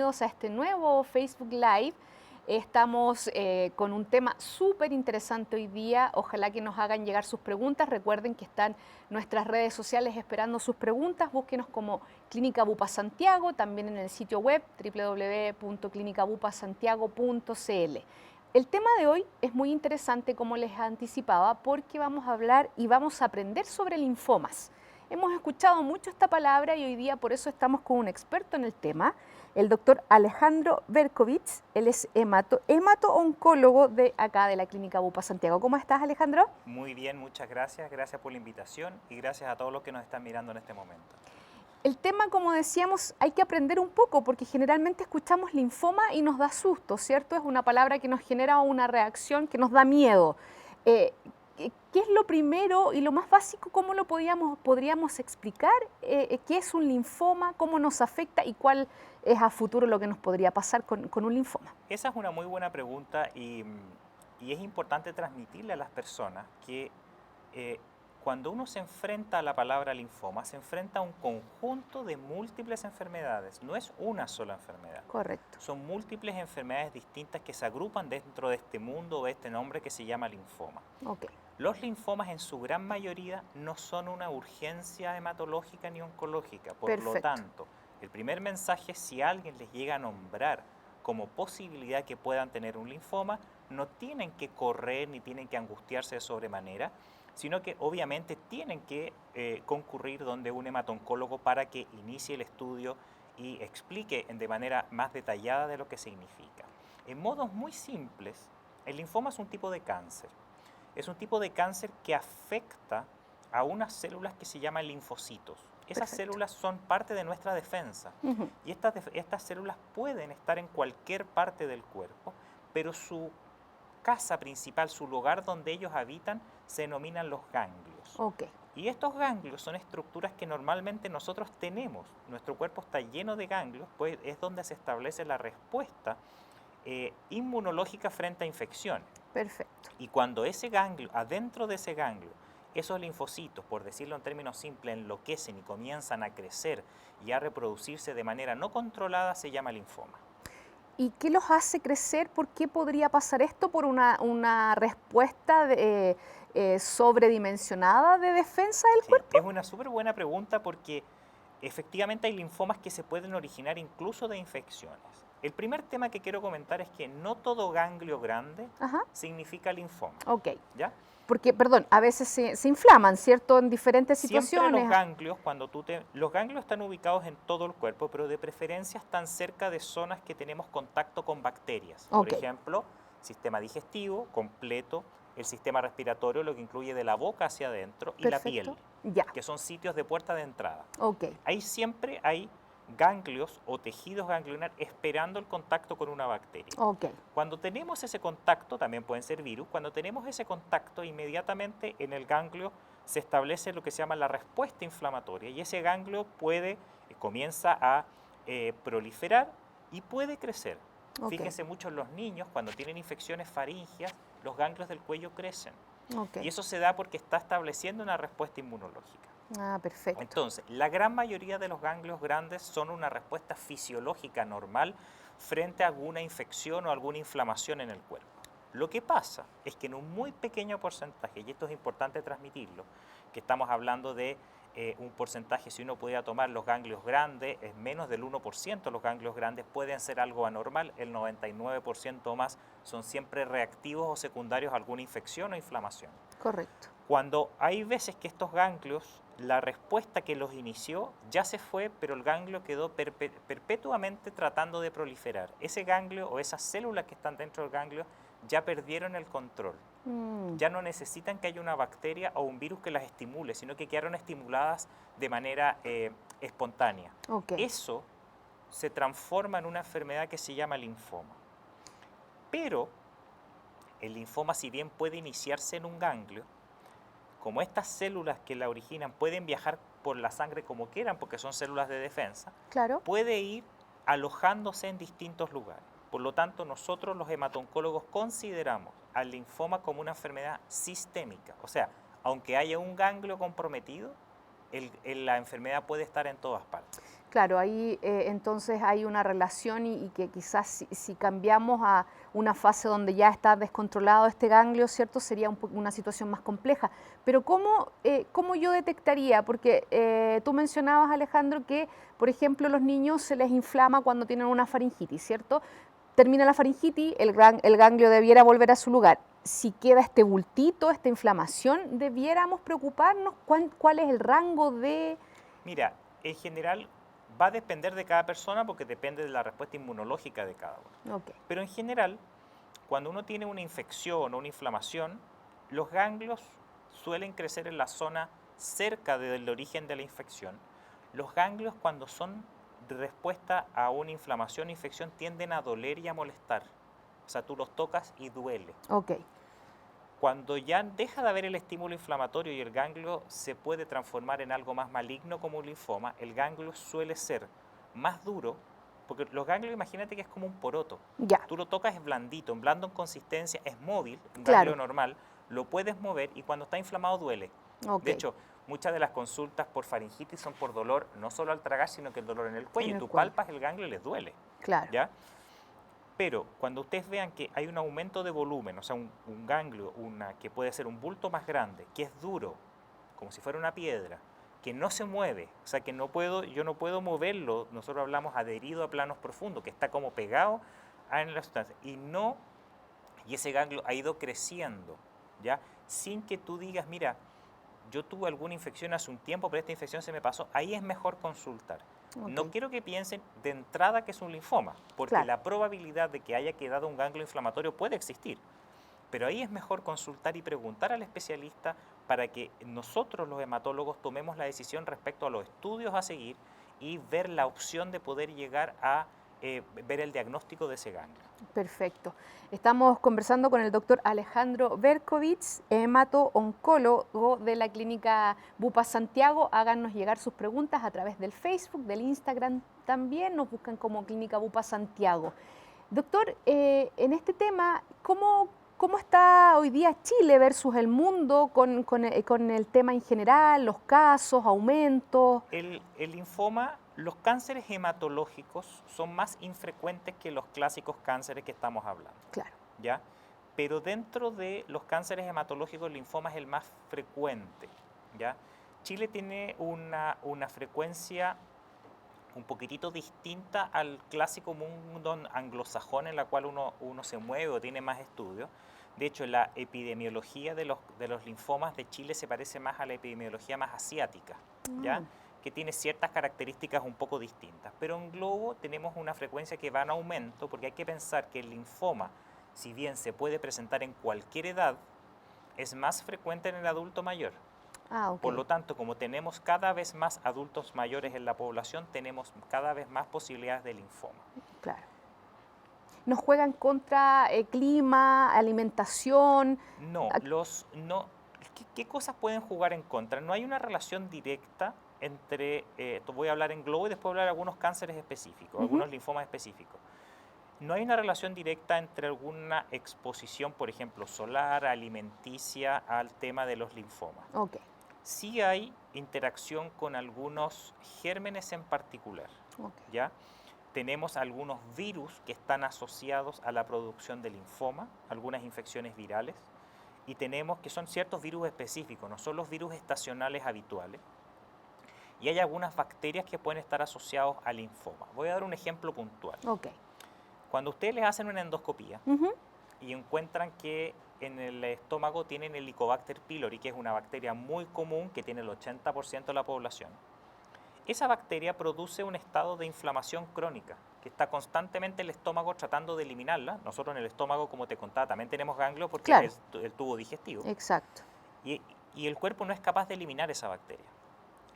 Bienvenidos a este nuevo Facebook Live. Estamos con un tema súper interesante hoy día. Ojalá que nos hagan llegar sus preguntas. Recuerden que están nuestras redes sociales esperando sus preguntas. Búsquenos como Clínica Bupa Santiago, también en el sitio web www.clinicabupasantiago.cl. El tema de hoy es muy interesante, como les anticipaba, porque vamos a hablar y vamos a aprender sobre linfomas. Hemos escuchado mucho esta palabra y hoy día por eso estamos con un experto en el tema, el doctor Alejandro Berkovich. Él es hemato-oncólogo de acá de la Clínica Bupa Santiago. ¿Cómo estás, Alejandro? Muy bien, muchas gracias. Gracias por la invitación y gracias a todos los que nos están mirando en este momento. El tema, como decíamos, hay que aprender un poco porque generalmente escuchamos linfoma y nos da susto, ¿cierto? Es una palabra que nos genera una reacción que nos da miedo. Eh, ¿Qué es lo primero y lo más básico? ¿Cómo lo podríamos explicar? ¿Qué es un linfoma? ¿Cómo nos afecta? ¿Y cuál es a futuro lo que nos podría pasar con un linfoma? Esa es una muy buena pregunta y es importante transmitirle a las personas que eh, cuando uno se enfrenta a la palabra linfoma, se enfrenta a un conjunto de múltiples enfermedades. No es una sola enfermedad. Correcto. Son múltiples enfermedades distintas que se agrupan dentro de este mundo o de este nombre que se llama linfoma. Ok. Los linfomas en su gran mayoría no son una urgencia hematológica ni oncológica, por lo Perfecto. tanto, el primer mensaje, si alguien les llega a nombrar como posibilidad que puedan tener un linfoma, no tienen que correr ni tienen que angustiarse de sobremanera, sino que obviamente tienen que concurrir donde un hematoncólogo para que inicie el estudio y explique de manera más detallada de lo que significa. En modos muy simples, el linfoma es un tipo de cáncer. Es un tipo de cáncer que afecta a unas células que se llaman linfocitos. Esas Perfecto. células son parte de nuestra defensa y estas células pueden estar en cualquier parte del cuerpo, pero su casa principal, su lugar donde ellos habitan, se denominan los ganglios. Ok. Y estos ganglios son estructuras que normalmente nosotros tenemos. Nuestro cuerpo está lleno de ganglios, pues es donde se establece la respuesta inmunológica frente a infecciones. Perfecto. Y cuando ese ganglio, adentro de ese ganglio, esos linfocitos, por decirlo en términos simples, enloquecen y comienzan a crecer y a reproducirse de manera no controlada, se llama linfoma. ¿Y qué los hace crecer? ¿Por qué podría pasar esto? ¿Por una respuesta sobredimensionada de defensa del Sí, cuerpo? es una súper buena pregunta porque efectivamente hay linfomas que se pueden originar incluso de infecciones. El primer tema que quiero comentar es que no todo ganglio grande Ajá. significa linfoma, Ok. ¿ya? Porque, perdón, a veces se inflaman, ¿cierto? En diferentes Siempre los situaciones. ganglios, los ganglios están ubicados en todo el cuerpo, pero de preferencia están cerca de zonas que tenemos contacto con bacterias. Por Ok. ejemplo, sistema digestivo completo, el sistema respiratorio, lo que incluye de la boca hacia adentro, y la Perfecto. piel, Ya. que son sitios de puerta de entrada. Ok. Ahí siempre hay ganglios o tejidos ganglionar esperando el contacto con una bacteria. Ok. Cuando tenemos ese contacto, también pueden ser virus, cuando tenemos ese contacto, inmediatamente en el ganglio se establece lo que se llama la respuesta inflamatoria y ese ganglio comienza a proliferar y puede crecer. Ok. Fíjense mucho en los niños, cuando tienen infecciones faringias, los ganglios del cuello crecen. Ok. Y eso se da porque está estableciendo una respuesta inmunológica. Ah, perfecto. Entonces, la gran mayoría de los ganglios grandes son una respuesta fisiológica normal frente a alguna infección o alguna inflamación en el cuerpo. Lo que pasa es que en un muy pequeño porcentaje, y esto es importante transmitirlo, que estamos hablando de un porcentaje, si uno pudiera tomar los ganglios grandes, es menos del 1% los ganglios grandes pueden ser algo anormal, el 99% o más son siempre reactivos o secundarios a alguna infección o inflamación. Correcto. Cuando hay veces que estos ganglios, la respuesta que los inició ya se fue, pero el ganglio quedó perpetuamente tratando de proliferar. Ese ganglio o esas células que están dentro del ganglio ya perdieron el control. Ya no necesitan que haya una bacteria o un virus que las estimule, sino que quedaron estimuladas de manera espontánea. Ok. Eso se transforma en una enfermedad que se llama linfoma. Pero el linfoma, si bien puede iniciarse en un ganglio, como estas células que la originan pueden viajar por la sangre como quieran, porque son células de defensa, Claro. puede ir alojándose en distintos lugares. Por lo tanto, nosotros los hematoncólogos consideramos al linfoma como una enfermedad sistémica. O sea, aunque haya un ganglio comprometido, la enfermedad puede estar en todas partes. Claro, ahí entonces hay una relación y que quizás si cambiamos a una fase donde ya está descontrolado este ganglio, ¿cierto? Sería una situación más compleja. Pero ¿cómo yo detectaría? Porque tú mencionabas, Alejandro, que, por ejemplo, los niños se les inflama cuando tienen una faringitis, ¿cierto? Termina la faringitis, el ganglio debiera volver a su lugar. Si queda este bultito, esta inflamación, ¿debiéramos preocuparnos? ¿Cuál es el rango de...? Mira, en general va a depender de cada persona porque depende de la respuesta inmunológica de cada uno. Ok, Pero en general, cuando uno tiene una infección o una inflamación, los ganglios suelen crecer en la zona cerca del origen de la infección. Los ganglios, cuando son de respuesta a una inflamación o infección, tienden a doler y a molestar. O sea, tú los tocas y duele. ok. Cuando ya deja de haber el estímulo inflamatorio y el ganglio se puede transformar en algo más maligno como un linfoma, el ganglio suele ser más duro, porque los ganglios, imagínate que es como un poroto. Ya, Tú lo tocas, es blandito, en blando en consistencia, es móvil, un ganglio claro, normal, lo puedes mover y cuando está inflamado duele. ok. De hecho, muchas de las consultas por faringitis son por dolor, no solo al tragar, sino que el dolor en el cuello. En Y el tú cuello, palpas el ganglio y les duele, claro. ¿ya? Pero cuando ustedes vean que hay un aumento de volumen, o sea, un ganglio, que puede ser un bulto más grande, que es duro, como si fuera una piedra, que no se mueve, o sea, que yo no puedo moverlo, nosotros hablamos adherido a planos profundos, que está como pegado en la sustancia, y ese ganglio ha ido creciendo, ¿ya? Sin que tú digas, mira, yo tuve alguna infección hace un tiempo, pero esta infección se me pasó, ahí es mejor consultar. Ok, No quiero que piensen de entrada que es un linfoma, porque claro, la probabilidad de que haya quedado un ganglio inflamatorio puede existir. Pero ahí es mejor consultar y preguntar al especialista para que nosotros los hematólogos tomemos la decisión respecto a los estudios a seguir y ver la opción de poder llegar a ver el diagnóstico de ese ganglio. perfecto. Estamos conversando con el doctor Alejandro Berkovich, hemato-oncólogo de la clínica Bupa Santiago. Háganos llegar sus preguntas a través del Facebook, del Instagram también. Nos buscan como Clínica Bupa Santiago. Doctor, en este tema, ¿cómo está hoy día Chile versus el mundo con el tema en general, los casos, aumentos? El linfoma, los cánceres hematológicos son más infrecuentes que los clásicos cánceres que estamos hablando, Claro, ¿ya? Pero dentro de los cánceres hematológicos, el linfoma es el más frecuente, ¿ya? Chile tiene una frecuencia un poquitito distinta al clásico mundo anglosajón en la cual uno se mueve o tiene más estudios. De hecho, la epidemiología de los linfomas de Chile se parece más a la epidemiología más asiática, ¿ya? Que tiene ciertas características un poco distintas. Pero en globo tenemos una frecuencia que va en aumento porque hay que pensar que el linfoma, si bien se puede presentar en cualquier edad, es más frecuente en el adulto mayor. ok, Por lo tanto, como tenemos cada vez más adultos mayores en la población, tenemos cada vez más posibilidades de linfoma. claro. Nos juegan contra clima, alimentación. No, Ah, ¿qué cosas pueden jugar en contra? No hay una relación directa entre, voy a hablar en globo y después voy a hablar de algunos cánceres específicos, ujú, algunos linfomas específicos. No hay una relación directa entre alguna exposición, por ejemplo, solar, alimenticia, al tema de los linfomas. ok, Sí hay interacción con algunos gérmenes en particular, ok, ¿ya? Tenemos algunos virus que están asociados a la producción de linfoma, algunas infecciones virales, y tenemos que son ciertos virus específicos, no son los virus estacionales habituales, y hay algunas bacterias que pueden estar asociados al linfoma. Voy a dar un ejemplo puntual. ok. Cuando ustedes les hacen una endoscopía Ujú, y encuentran que en el estómago tienen el Helicobacter pylori, que es una bacteria muy común que tiene el 80% de la población, esa bacteria produce un estado de inflamación crónica, que está constantemente el estómago tratando de eliminarla. Nosotros en el estómago, como te contaba, también tenemos ganglios porque claro, es el tubo digestivo. exacto. Y, y el cuerpo no es capaz de eliminar esa bacteria.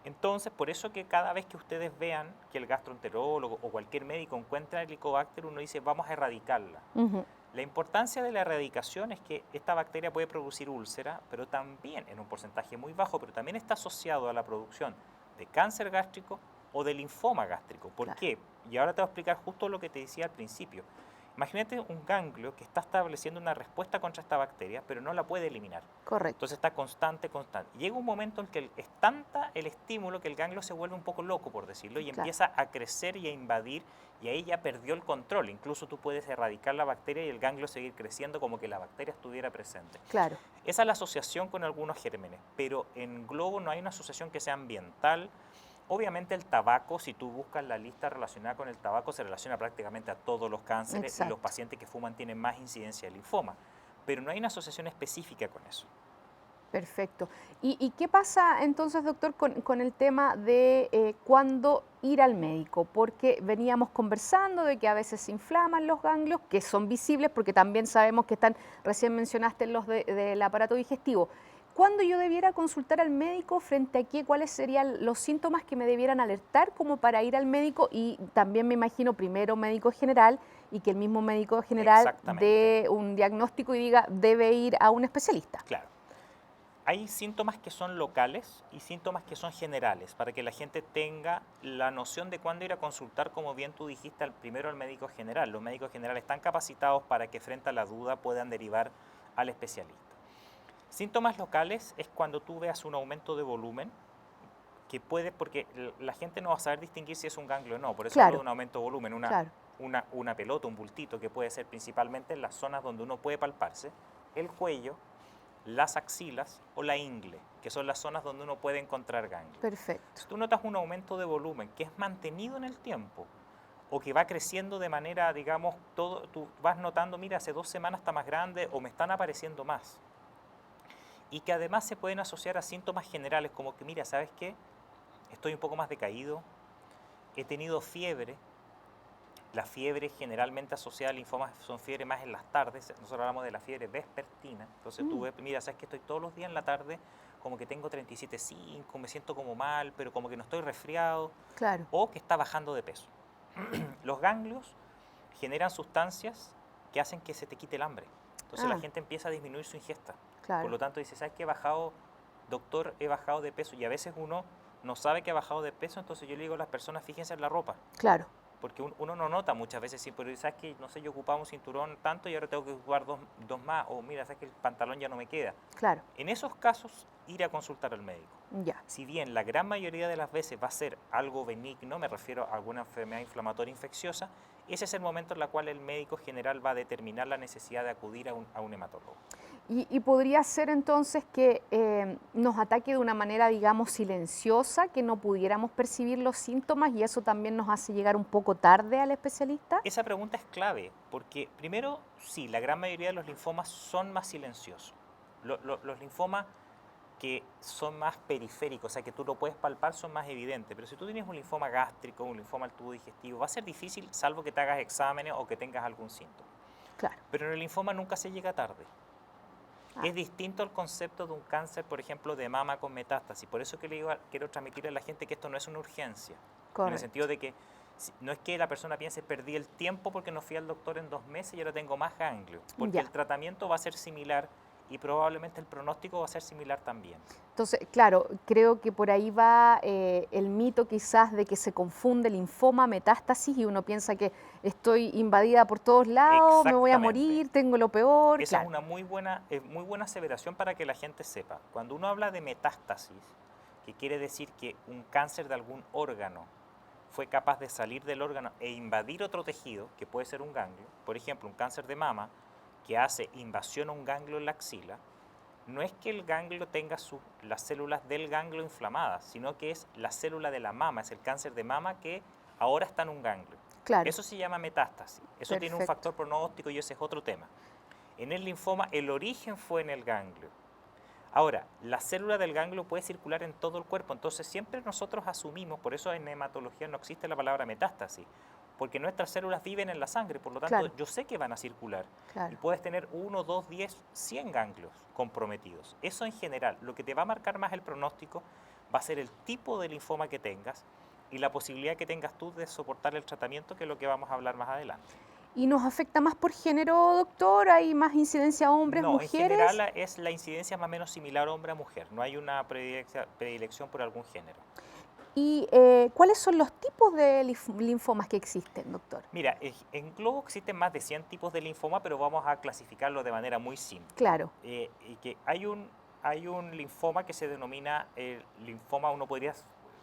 Entonces, por eso que cada vez que ustedes vean que el gastroenterólogo o cualquier médico encuentra el Helicobacter, uno dice, vamos a erradicarla. Ujú, La importancia de la erradicación es que esta bacteria puede producir úlcera, pero también en un porcentaje muy bajo, pero también está asociado a la producción de cáncer gástrico o de linfoma gástrico. ¿Por claro, qué? Y ahora te voy a explicar justo lo que te decía al principio. Imagínate un ganglio que está estableciendo una respuesta contra esta bacteria, pero no la puede eliminar. Correcto. Entonces está constante, constante. Llega un momento en que es tanta el estímulo que el ganglio se vuelve un poco loco, por decirlo, y Claro. empieza a crecer y a invadir, y ahí ya perdió el control. Incluso tú puedes erradicar la bacteria y el ganglio seguir creciendo como que la bacteria estuviera presente. Claro. Esa es la asociación con algunos gérmenes, pero en globo no hay una asociación que sea ambiental. Obviamente el tabaco, si tú buscas la lista relacionada con el tabaco, se relaciona prácticamente a todos los cánceres y los Exacto. pacientes que fuman tienen más incidencia de linfoma, pero no hay una asociación específica con eso. Perfecto. ¿Y qué pasa entonces, doctor, con el tema de cuándo ir al médico? Porque veníamos conversando de que a veces se inflaman los ganglios, que son visibles, porque también sabemos que están, recién mencionaste los del aparato digestivo. ¿Cuándo yo debiera consultar al médico? ¿Frente a qué? ¿Cuáles serían los síntomas que me debieran alertar como para ir al médico? Y también me imagino primero médico general y que el mismo médico general Exactamente. dé un diagnóstico y diga debe ir a un especialista. Claro. Hay síntomas que son locales y síntomas que son generales, para que la gente tenga la noción de cuándo ir a consultar, como bien tú dijiste, primero al médico general. Los médicos generales están capacitados para que frente a la duda puedan derivar al especialista. Síntomas locales es cuando tú veas un aumento de volumen, que puede, porque la gente no va a saber distinguir si es un ganglio o no, por eso hablo Claro. de un aumento de volumen, Claro. una pelota, un bultito, que puede ser principalmente en las zonas donde uno puede palparse, el cuello, las axilas o la ingle, que son las zonas donde uno puede encontrar ganglios. Perfecto. Si tú notas un aumento de volumen que es mantenido en el tiempo o que va creciendo de manera, digamos, tú vas notando, mira, hace 2 semanas está más grande o me están apareciendo más. Y que además se pueden asociar a síntomas generales como que, mira, ¿sabes qué? Estoy un poco más decaído, he tenido fiebre. La fiebre generalmente asociada al linfoma son fiebre más en las tardes. Nosotros hablamos de la fiebre vespertina. Entonces tú ves, mira, sabes que estoy todos los días en la tarde, como que tengo 37,5, me siento como mal, pero como que no estoy resfriado, Claro. o que está bajando de peso. Los ganglios generan sustancias que hacen que se te quite el hambre. Entonces la Ah, gente empieza a disminuir su ingesta. Por claro. lo tanto dice, ¿sabes qué? He bajado, doctor, he bajado de peso. Y a veces uno no sabe que ha bajado de peso, entonces yo le digo a las personas, fíjense en la ropa. Claro. Porque uno no nota muchas veces, sí, pero sabes que, no sé, yo ocupaba un cinturón tanto y ahora tengo que ocupar dos más, o mira, sabes que el pantalón ya no me queda. Claro. En esos casos, ir a consultar al médico. Ya. Si bien la gran mayoría de las veces va a ser algo benigno, me refiero a alguna enfermedad inflamatoria infecciosa, ese es el momento en el cual el médico general va a determinar la necesidad de acudir a un hematólogo. Y podría ser entonces que nos ataque de una manera, digamos, silenciosa, que no pudiéramos percibir los síntomas y eso también nos hace llegar un poco tarde al especialista. Esa pregunta es clave, porque primero, sí, la gran mayoría de los linfomas son más silenciosos. Los linfomas que son más periféricos, o sea, que tú lo puedes palpar, son más evidentes. Pero si tú tienes un linfoma gástrico, un linfoma del tubo digestivo, va a ser difícil, salvo que te hagas exámenes o que tengas algún síntoma. Claro. Pero en el linfoma nunca se llega tarde. Ah. Es distinto al concepto de un cáncer, por ejemplo, de mama con metástasis. Por eso que quiero transmitirle a la gente que esto no es una urgencia. En el sentido de que no es que la persona piense, perdí el tiempo porque no fui al doctor en 2 meses y ahora tengo más ganglios. Porque Ya. el tratamiento va a ser similar y probablemente el pronóstico va a ser similar también. Entonces, claro, creo que por ahí va el mito quizás de que se confunde linfoma, metástasis y uno piensa que estoy invadida por todos lados, me voy a Exactamente. morir, tengo lo peor. Esa Claro. es una muy buena aseveración para que la gente sepa. Cuando uno habla de metástasis, que quiere decir que un cáncer de algún órgano fue capaz de salir del órgano e invadir otro tejido, que puede ser un ganglio, por ejemplo, un cáncer de mama que hace invasión a un ganglio en la axila, no es que el ganglio tenga las células del ganglio inflamadas, sino que es la célula de la mama, es el cáncer de mama que ahora está en un ganglio. Claro. Eso se llama metástasis. Eso tiene un Perfecto. factor pronóstico y ese es otro tema. En el linfoma el origen fue en el ganglio. Ahora, la célula del ganglio puede circular en todo el cuerpo, entonces siempre nosotros asumimos, por eso en hematología no existe la palabra metástasis, porque nuestras células viven en la sangre, por lo tanto Claro. yo sé que van a circular. Claro. Y puedes tener 1, 2, 10, 100 ganglios comprometidos. Eso en general, lo que te va a marcar más el pronóstico va a ser el tipo de linfoma que tengas y la posibilidad que tengas tú de soportar el tratamiento, que es lo que vamos a hablar más adelante. ¿Y nos afecta más por género, doctor? ¿Hay más incidencia hombres, No, mujeres? en general la incidencia es más o menos similar hombre a mujer, no hay una predilección por algún género. ¿Y cuáles son los tipos de linfomas que existen, doctor? Mira, en Globo existen más de 100 tipos de linfoma, pero vamos a clasificarlo de manera muy simple. Claro. Y que hay un linfoma que se denomina el linfoma, uno podría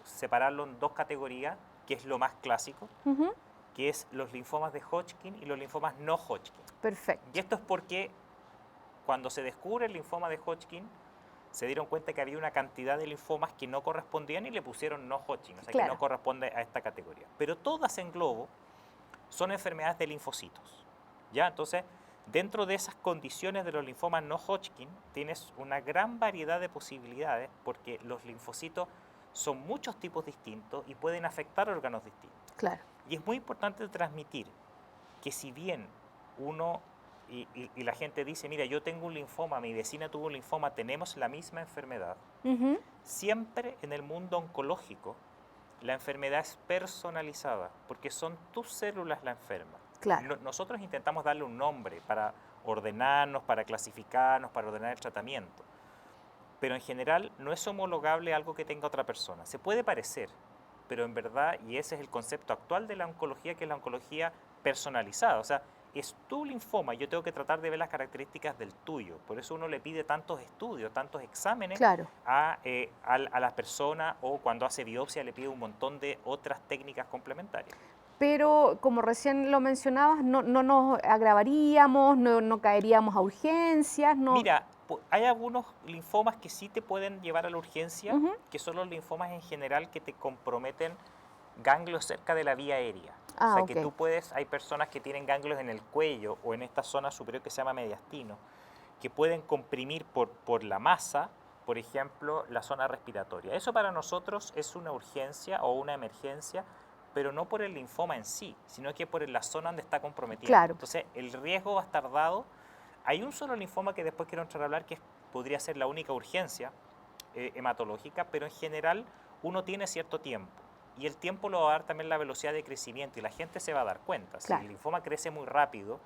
separarlo en dos categorías, que es lo más clásico, Ujú. que es los linfomas de Hodgkin y los linfomas no Hodgkin. Perfecto. Y esto es porque cuando se descubre el linfoma de Hodgkin, se dieron cuenta que había una cantidad de linfomas que no correspondían y le pusieron no Hodgkin, o sea, que Claro. no corresponde a esta categoría. Pero todas en Globo son enfermedades de linfocitos. ¿Ya? Entonces, dentro de esas condiciones de los linfomas no Hodgkin, tienes una gran variedad de posibilidades porque los linfocitos son muchos tipos distintos y pueden afectar órganos distintos. Claro. Y es muy importante transmitir que si bien uno y la gente dice, mira, yo tengo un linfoma, mi vecina tuvo un linfoma, tenemos la misma enfermedad, Ujú. siempre en el mundo oncológico la enfermedad es personalizada, porque son tus células la enferma. Claro. Nosotros intentamos darle un nombre para ordenarnos, para clasificarnos, para ordenar el tratamiento. Pero en general no es homologable a algo que tenga otra persona. Se puede parecer, pero en verdad, y ese es el concepto actual de la oncología, que es la oncología personalizada. O sea, es tu linfoma, yo tengo que tratar de ver las características del tuyo. Por eso uno le pide tantos estudios, tantos exámenes Claro. a la persona, o cuando hace biopsia le pide un montón de otras técnicas complementarias. Pero como recién lo mencionabas, no nos agravaríamos, no caeríamos a urgencias, no. Mira, hay algunos linfomas que sí te pueden llevar a la urgencia, Ujú. que son los linfomas en general que te comprometen ganglios cerca de la vía aérea. O Ah, sea, que ok. tú puedes, hay personas que tienen ganglios en el cuello o en esta zona superior que se llama mediastino, que pueden comprimir por la masa, por ejemplo, la zona respiratoria. Eso para nosotros es una urgencia o una emergencia, pero no por el linfoma en sí, sino que por la zona donde está comprometiendo. Claro. Entonces, el riesgo va a estar dado. Hay un solo linfoma que después quiero entrar a hablar, que podría ser la única urgencia hematológica, pero en general uno tiene cierto tiempo. Y el tiempo lo va a dar también la velocidad de crecimiento y la gente se va a dar cuenta. Si Claro. el linfoma crece muy rápido,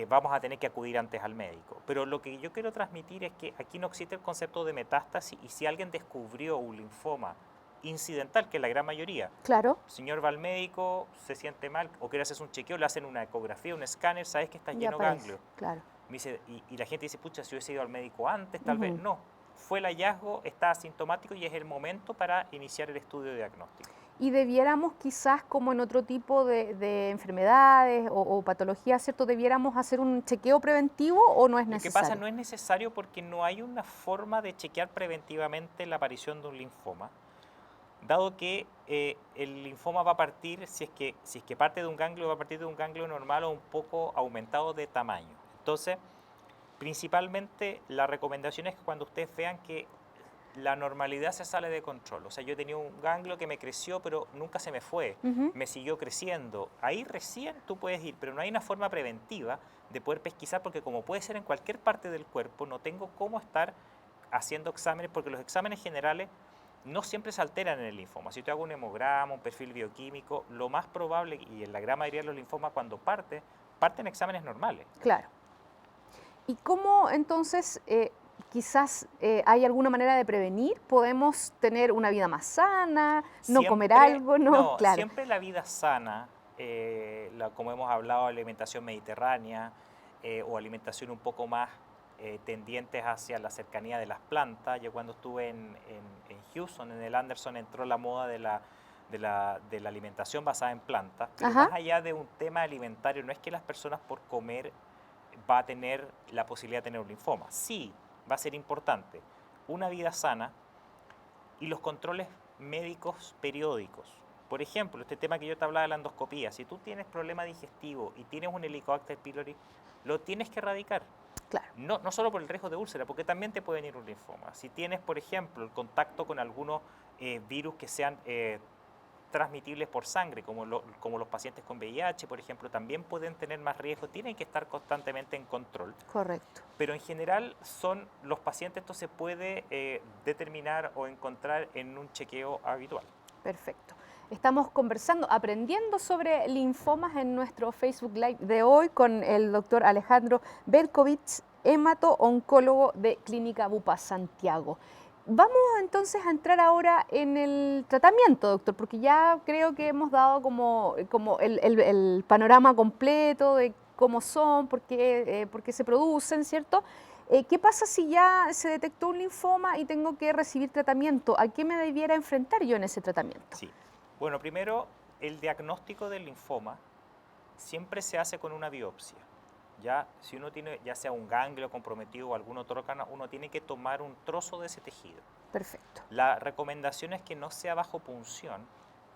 vamos a tener que acudir antes al médico. Pero lo que yo quiero transmitir es que aquí no existe el concepto de metástasis, y si alguien descubrió un linfoma incidental, que es la gran mayoría, Claro. el señor va al médico, se siente mal o quiere hacerse un chequeo, le hacen una ecografía, un escáner, sabes que está Ya lleno de aparece. ganglios. Claro. Me dice, y la gente dice, pucha, si hubiese ido al médico antes, tal vez. Ujú. No, fue el hallazgo, está asintomático y es el momento para iniciar el estudio de diagnóstico. Y debiéramos quizás, como en otro tipo de enfermedades o patologías, ¿cierto? ¿Debiéramos hacer un chequeo preventivo o no es Lo que pasa, necesario? no es necesario porque no hay una forma de chequear preventivamente la aparición de un linfoma, dado que el linfoma va a partir, si es que parte de un ganglio, va a partir de un ganglio normal o un poco aumentado de tamaño. Entonces, principalmente la recomendación es que cuando ustedes vean que la normalidad se sale de control, o sea, yo tenía un ganglio que me creció pero nunca se me fue, Ujú. me siguió creciendo, ahí recién tú puedes ir, pero no hay una forma preventiva de poder pesquisar, porque como puede ser en cualquier parte del cuerpo, no tengo cómo estar haciendo exámenes, porque los exámenes generales no siempre se alteran en el linfoma. Si te hago un hemograma, un perfil bioquímico, lo más probable, y en la gran mayoría de los linfomas cuando parten exámenes normales. Claro. ¿Y cómo entonces quizás hay alguna manera de prevenir? ¿Podemos tener una vida más sana, no comer algo? No, claro. Siempre la vida sana, como hemos hablado, alimentación mediterránea, o alimentación un poco más tendientes hacia la cercanía de las plantas. Yo cuando estuve en Houston, en el Anderson, entró la moda de la alimentación basada en plantas, pero Ajá. más allá de un tema alimentario, no es que las personas por comer va a tener la posibilidad de tener un linfoma. Sí, va a ser importante una vida sana y los controles médicos periódicos. Por ejemplo, este tema que yo te hablaba de la endoscopía, si tú tienes problema digestivo y tienes un Helicobacter pylori, lo tienes que erradicar. Claro. No solo por el riesgo de úlcera, porque también te puede venir un linfoma. Si tienes, por ejemplo, el contacto con algunos virus que sean transmitibles por sangre, como los pacientes con VIH, por ejemplo, también pueden tener más riesgo, tienen que estar constantemente en control. Correcto. Pero en general son los pacientes, esto se puede determinar o encontrar en un chequeo habitual. Perfecto. Estamos conversando, aprendiendo sobre linfomas en nuestro Facebook Live de hoy con el doctor Alejandro Berkovich, hemato-oncólogo de Clínica Bupa Santiago. Vamos entonces a entrar ahora en el tratamiento, doctor, porque ya creo que hemos dado como el panorama completo de cómo son, por qué se producen, ¿cierto? ¿Qué pasa si ya se detectó un linfoma y tengo que recibir tratamiento? ¿A qué me debiera enfrentar yo en ese tratamiento? Sí. Bueno, primero, el diagnóstico del linfoma siempre se hace con una biopsia. Ya, si uno tiene ya sea un ganglio comprometido o algún otro órgano, uno tiene que tomar un trozo de ese tejido. Perfecto. La recomendación es que no sea bajo punción,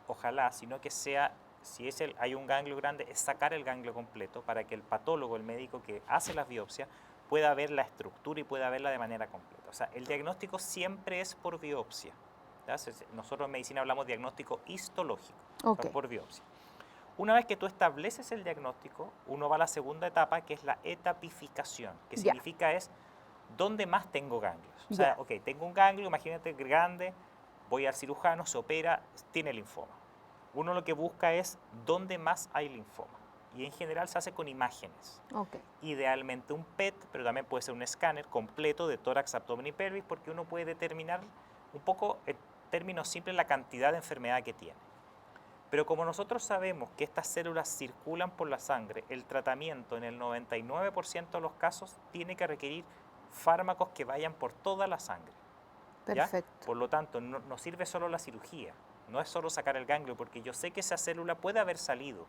ojalá, sino que sea, si es hay un ganglio grande, es sacar el ganglio completo para que el patólogo, el médico que hace las biopsias, pueda ver la estructura y pueda verla de manera completa. O sea, el diagnóstico siempre es por biopsia. ¿Ya? Nosotros en medicina hablamos de diagnóstico histológico, o Ok, sea, por biopsia. Una vez que tú estableces el diagnóstico, uno va a la segunda etapa, que es la etapificación, que ya, significa es dónde más tengo ganglios. O sea, ya, ok, tengo un ganglio, imagínate grande, voy al cirujano, se opera, tiene linfoma. Uno lo que busca es dónde más hay linfoma. Y en general se hace con imágenes. ok, Idealmente un PET, pero también puede ser un escáner completo de tórax, abdomen y pelvis, porque uno puede determinar un poco, en términos simples, la cantidad de enfermedad que tiene. Pero como nosotros sabemos que estas células circulan por la sangre, el tratamiento en el 99% de los casos tiene que requerir fármacos que vayan por toda la sangre. ¿Ya? perfecto. Por lo tanto, no sirve solo la cirugía, no es solo sacar el ganglio, porque yo sé que esa célula puede haber salido.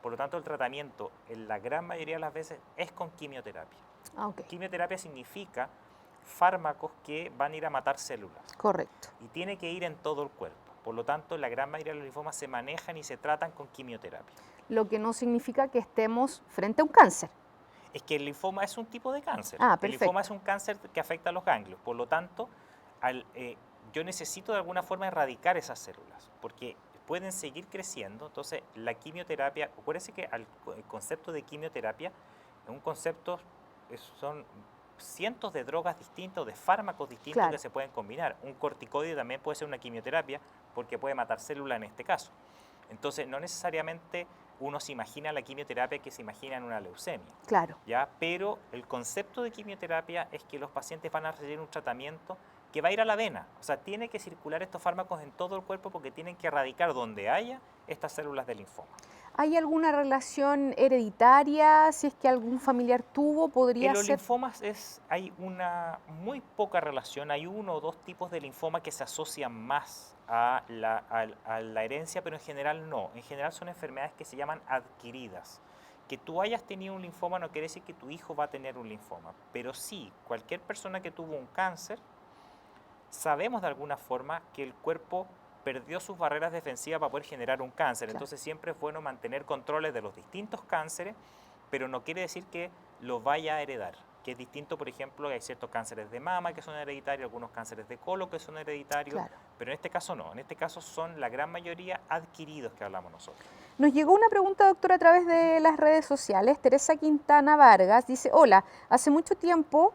Por lo tanto, el tratamiento en la gran mayoría de las veces es con quimioterapia. Ok, Quimioterapia significa fármacos que van a ir a matar células correcto. y tiene que ir en todo el cuerpo. Por lo tanto, la gran mayoría de los linfomas se manejan y se tratan con quimioterapia. Lo que no significa que estemos frente a un cáncer. Es que el linfoma es un tipo de cáncer. Ah, El linfoma perfecto. es un cáncer que afecta a los ganglios. Por lo tanto, yo necesito de alguna forma erradicar esas células, porque pueden seguir creciendo. Entonces, la quimioterapia, acuérdense que el concepto de quimioterapia es un concepto, son cientos de drogas distintas, de fármacos distintos que Claro. se pueden combinar. Un corticoide también puede ser una quimioterapia porque puede matar células en este caso. Entonces, no necesariamente uno se imagina la quimioterapia que se imagina en una leucemia, Claro. ¿ya? Pero el concepto de quimioterapia es que los pacientes van a recibir un tratamiento que va a ir a la vena. O sea, tiene que circular estos fármacos en todo el cuerpo porque tienen que erradicar donde haya estas células de linfoma. ¿Hay alguna relación hereditaria? Si es que algún familiar tuvo, En podría los ser. linfomas hay una muy poca relación, hay uno o dos tipos de linfoma que se asocian más a la herencia, pero en general no. En general son enfermedades que se llaman adquiridas. Que tú hayas tenido un linfoma no quiere decir que tu hijo va a tener un linfoma, pero sí, cualquier persona que tuvo un cáncer, sabemos de alguna forma que el cuerpo perdió sus barreras defensivas para poder generar un cáncer. Claro. Entonces siempre es bueno mantener controles de los distintos cánceres, pero no quiere decir que lo vaya a heredar. Que es distinto, por ejemplo, hay ciertos cánceres de mama que son hereditarios, algunos cánceres de colon que son hereditarios, Claro. pero en este caso no. En este caso son la gran mayoría adquiridos que hablamos nosotros. Nos llegó una pregunta, doctor, a través de las redes sociales. Teresa Quintana Vargas dice, hola, hace mucho tiempo,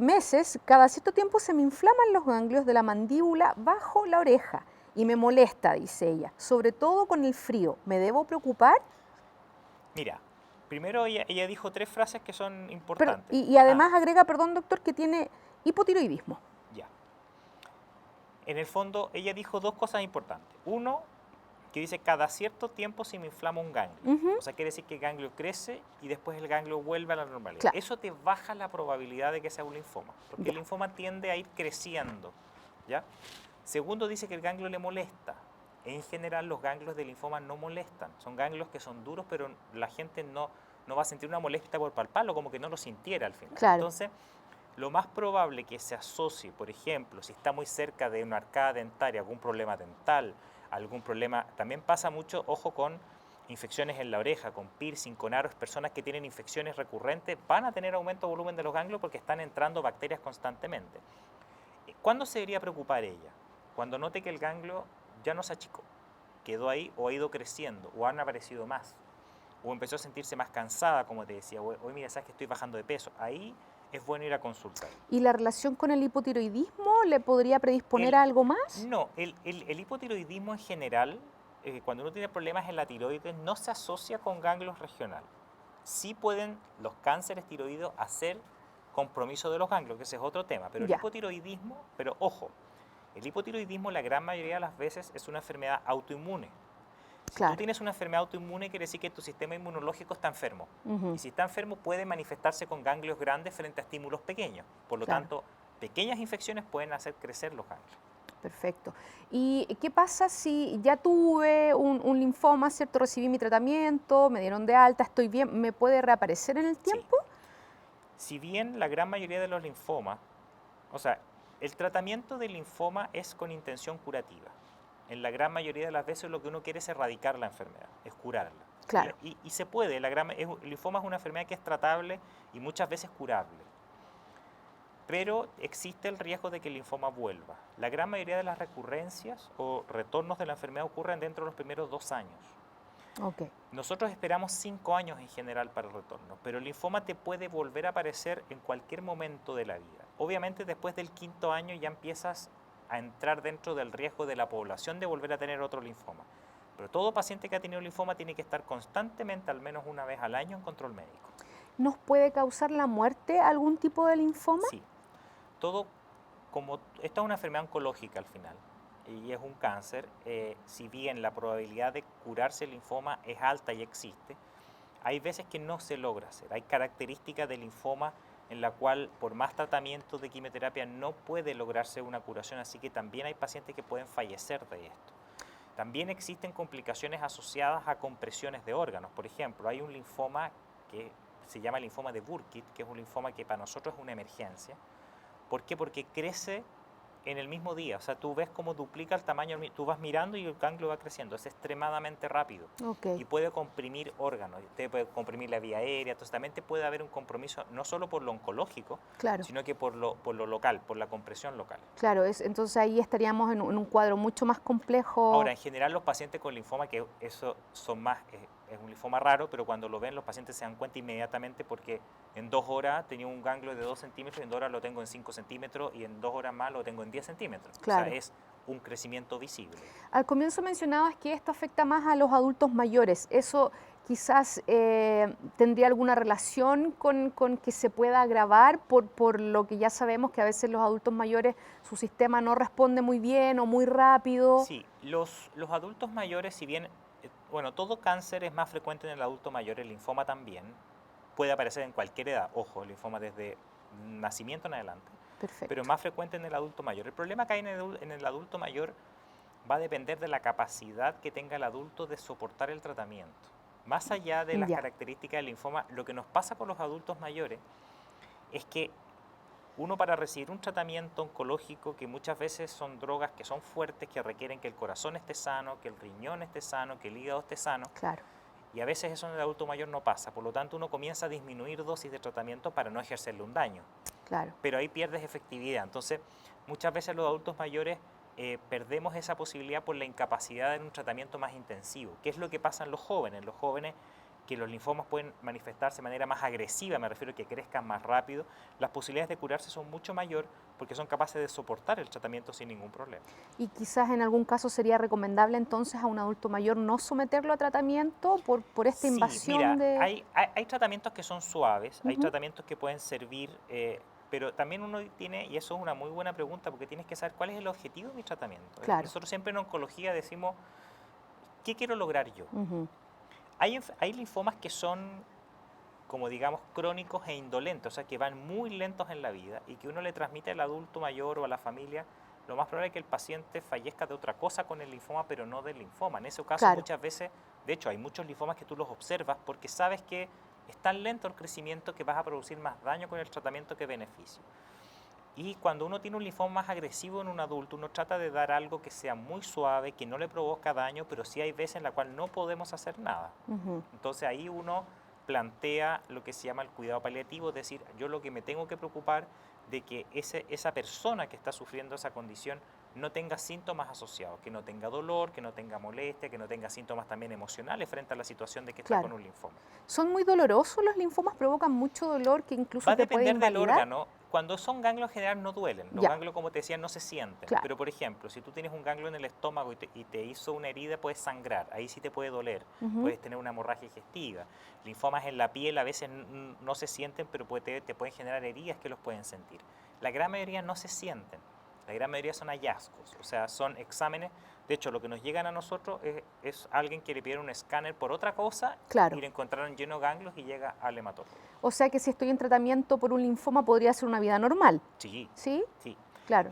meses, cada cierto tiempo se me inflaman los ganglios de la mandíbula bajo la oreja y me molesta, dice ella, sobre todo con el frío. ¿Me debo preocupar? Mira, primero ella dijo tres frases que son importantes. Y además agrega, perdón, doctor, que tiene hipotiroidismo. Ya. En el fondo, ella dijo dos cosas importantes. Uno, que dice cada cierto tiempo se me inflama un ganglio. Ujú, O sea, quiere decir que el ganglio crece y después el ganglio vuelve a la normalidad. claro, Eso te baja la probabilidad de que sea un linfoma, porque el ya, linfoma tiende a ir creciendo, ¿ya? Segundo, dice que el ganglio le molesta. En general, los ganglios de linfoma no molestan. Son ganglios que son duros, pero la gente no va a sentir una molestia por palparlo, como que no lo sintiera al final. claro. Entonces, lo más probable que se asocie, por ejemplo, si está muy cerca de una arcada dentaria, algún problema dental, algún problema, también pasa mucho, ojo, con infecciones en la oreja, con piercing, con aros, personas que tienen infecciones recurrentes van a tener aumento de volumen de los ganglios porque están entrando bacterias constantemente. ¿Cuándo se debería preocupar ella? Cuando note que el ganglio ya no se achicó, quedó ahí o ha ido creciendo o han aparecido más, o empezó a sentirse más cansada, como te decía, hoy mira, sabes que estoy bajando de peso, ahí es bueno ir a consultar. ¿Y la relación con el hipotiroidismo le podría predisponer El, a algo más? no, el hipotiroidismo en general, cuando uno tiene problemas en la tiroides, no se asocia con ganglios regionales. Sí pueden los cánceres tiroideos hacer compromiso de los ganglios, que ese es otro tema, pero el Ya, hipotiroidismo, pero ojo, El hipotiroidismo la gran mayoría de las veces es una enfermedad autoinmune. Si Claro. tú tienes una enfermedad autoinmune, quiere decir que tu sistema inmunológico está enfermo. Ujú. Y si está enfermo, puede manifestarse con ganglios grandes frente a estímulos pequeños. Por lo Claro. tanto, pequeñas infecciones pueden hacer crecer los ganglios. Perfecto. ¿Y qué pasa si ya tuve un linfoma, ¿cierto? Recibí mi tratamiento, me dieron de alta, estoy bien, ¿me puede reaparecer en el Sí. tiempo? Si bien la gran mayoría de los linfomas, o sea, el tratamiento del linfoma es con intención curativa. En la gran mayoría de las veces lo que uno quiere es erradicar la enfermedad, es curarla. Claro. Y se puede, el linfoma es una enfermedad que es tratable y muchas veces curable. Pero existe el riesgo de que el linfoma vuelva. La gran mayoría de las recurrencias o retornos de la enfermedad ocurren dentro de los primeros 2 años. Ok. Nosotros esperamos 5 años en general para el retorno, pero el linfoma te puede volver a aparecer en cualquier momento de la vida. Obviamente después del 5.º año ya empiezas a entrar dentro del riesgo de la población de volver a tener otro linfoma. Pero todo paciente que ha tenido linfoma tiene que estar constantemente, al menos una vez al año, en control médico. ¿Nos puede causar la muerte algún tipo de linfoma? Sí, todo como esta es una enfermedad oncológica al final y es un cáncer, si bien la probabilidad de curarse el linfoma es alta y existe, hay veces que no se logra hacer. Hay características del linfoma en la cual por más tratamiento de quimioterapia no puede lograrse una curación, así que también hay pacientes que pueden fallecer de esto. También existen complicaciones asociadas a compresiones de órganos. Por ejemplo, hay un linfoma que se llama linfoma de Burkitt, que es un linfoma que para nosotros es una emergencia. ¿Por qué? Porque crece en el mismo día. O sea, tú ves cómo duplica el tamaño, tú vas mirando y el ganglio va creciendo. Es extremadamente rápido Ok. y puede comprimir órganos, te puede comprimir la vía aérea. Entonces también te puede haber un compromiso no solo por lo oncológico, Claro. sino que por lo local, por la compresión local. Claro, entonces ahí estaríamos en un cuadro mucho más complejo. Ahora, en general los pacientes con linfoma, que eso son más, es un linfoma raro, pero cuando lo ven los pacientes se dan cuenta inmediatamente porque en 2 horas tenía un ganglio de 2 centímetros y en 2 horas lo tengo en 5 centímetros y en 2 horas más lo tengo en 10 centímetros. Claro. O sea, es un crecimiento visible. Al comienzo mencionabas que esto afecta más a los adultos mayores. ¿Eso quizás tendría alguna relación con que se pueda agravar por lo que ya sabemos que a veces los adultos mayores su sistema no responde muy bien o muy rápido? Sí, los adultos mayores, si bien, bueno, todo cáncer es más frecuente en el adulto mayor, el linfoma también, puede aparecer en cualquier edad, ojo, el linfoma desde nacimiento en adelante, pero Perfecto. más frecuente en el adulto mayor. El problema que hay en el adulto mayor va a depender de la capacidad que tenga el adulto de soportar el tratamiento. Más allá de las Ya. características del linfoma, lo que nos pasa con los adultos mayores es que uno para recibir un tratamiento oncológico, que muchas veces son drogas que son fuertes, que requieren que el corazón esté sano, que el riñón esté sano, que el hígado esté sano, Claro, y a veces eso en el adulto mayor no pasa. Por lo tanto, uno comienza a disminuir dosis de tratamiento para no ejercerle un daño, claro. pero ahí pierdes efectividad. Entonces, muchas veces los adultos mayores perdemos esa posibilidad por la incapacidad de un tratamiento más intensivo. ¿Qué es lo que pasa en los jóvenes? Los jóvenes, que los linfomas pueden manifestarse de manera más agresiva, me refiero a que crezcan más rápido, las posibilidades de curarse son mucho mayor porque son capaces de soportar el tratamiento sin ningún problema. Y quizás en algún caso sería recomendable entonces a un adulto mayor no someterlo a tratamiento por esta Sí, invasión mira, de... hay tratamientos que son suaves, hay Ujú. tratamientos que pueden servir, pero también uno tiene, y eso es una muy buena pregunta, porque tienes que saber cuál es el objetivo de mi tratamiento. Claro. Nosotros siempre en oncología decimos, ¿qué quiero lograr yo? Ujú. Hay linfomas que son, como digamos, crónicos e indolentes, o sea, que van muy lentos en la vida y que uno le transmite al adulto mayor o a la familia, lo más probable es que el paciente fallezca de otra cosa con el linfoma, pero no del linfoma. En ese caso, Claro. muchas veces, de hecho, hay muchos linfomas que tú los observas porque sabes que es tan lento el crecimiento que vas a producir más daño con el tratamiento que beneficio. Y cuando uno tiene un linfoma más agresivo en un adulto, uno trata de dar algo que sea muy suave, que no le provoca daño, pero sí hay veces en la cual no podemos hacer nada. Ujú. Entonces ahí uno plantea lo que se llama el cuidado paliativo, es decir, yo lo que me tengo que preocupar de que esa persona que está sufriendo esa condición no tenga síntomas asociados, que no tenga dolor, que no tenga molestia, que no tenga síntomas también emocionales frente a la situación de que está con Claro. un linfoma. ¿Son muy dolorosos los linfomas? ¿Provocan mucho dolor que Va incluso a te puede depender del invalidar? órgano. Cuando son ganglios en general no duelen. Los Ya, ganglios, como te decía, no se sienten. claro. Pero, por ejemplo, si tú tienes un ganglio en el estómago y te hizo una herida, puedes sangrar. Ahí sí te puede doler. Ujú. Puedes tener una hemorragia digestiva. Linfomas en la piel a veces no se sienten, pero te pueden generar heridas que los pueden sentir. La gran mayoría no se sienten. La gran mayoría son hallazgos, o sea, son exámenes. De hecho, lo que nos llegan a nosotros es alguien que le pidieron un escáner por otra cosa y Claro. le encontraron lleno de ganglios y llega al hematólogo. O sea que si estoy en tratamiento por un linfoma podría ser una vida normal, Sí, ¿sí? sí. Claro,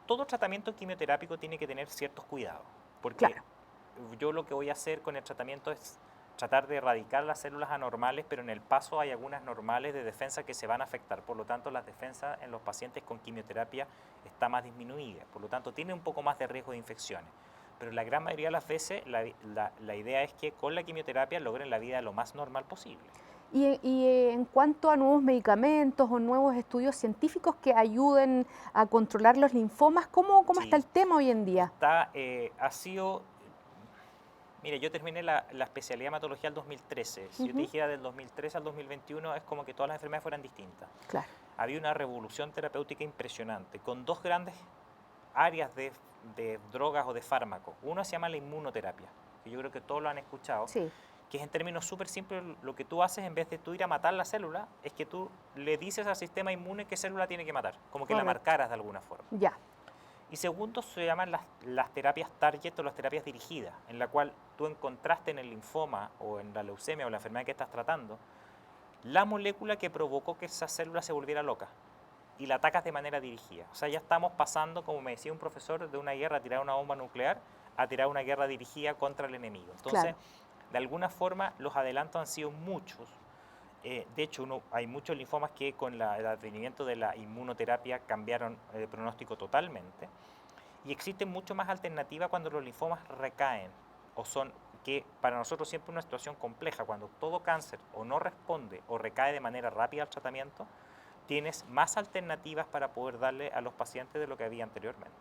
Todo tratamiento quimioterápico tiene que tener ciertos cuidados, porque claro, yo lo que voy a hacer con el tratamiento es tratar de erradicar las células anormales, pero en el paso hay algunas normales de defensa que se van a afectar. Por lo tanto, las defensas en los pacientes con quimioterapia está más disminuida. Por lo tanto, tiene un poco más de riesgo de infecciones. Pero la gran mayoría de las veces la idea es que con la quimioterapia logren la vida lo más normal posible. Y en cuanto a nuevos medicamentos o nuevos estudios científicos que ayuden a controlar los linfomas, ¿cómo está Sí, el tema hoy en día? ha sido. Mire, yo terminé la especialidad de hematología el 2013. Si yo te Ujú, dijera del 2013 al 2021, es como que todas las enfermedades fueran distintas. claro, Había una revolución terapéutica impresionante, con dos grandes áreas de drogas o de fármacos. Uno se llama la inmunoterapia, que yo creo que todos lo han escuchado, sí, que es en términos súper simples lo que tú haces en vez de tú ir a matar la célula, es que tú le dices al sistema inmune qué célula tiene que matar, como que la correcto, marcaras de alguna forma. ya, Y segundo, se llaman las terapias target o las terapias dirigidas, en la cual tú encontraste en el linfoma o en la leucemia o la enfermedad que estás tratando la molécula que provocó que esa célula se volviera loca y la atacas de manera dirigida. O sea, ya estamos pasando, como me decía un profesor, de una guerra a tirar una bomba nuclear a tirar una guerra dirigida contra el enemigo. Entonces, claro, de alguna forma, los adelantos han sido muchos. De hecho, hay muchos linfomas que con el advenimiento de la inmunoterapia cambiaron el pronóstico totalmente. Y existen mucho más alternativas cuando los linfomas recaen o son que para nosotros siempre es una situación compleja. Cuando todo cáncer o no responde o recae de manera rápida al tratamiento, tienes más alternativas para poder darle a los pacientes de lo que había anteriormente.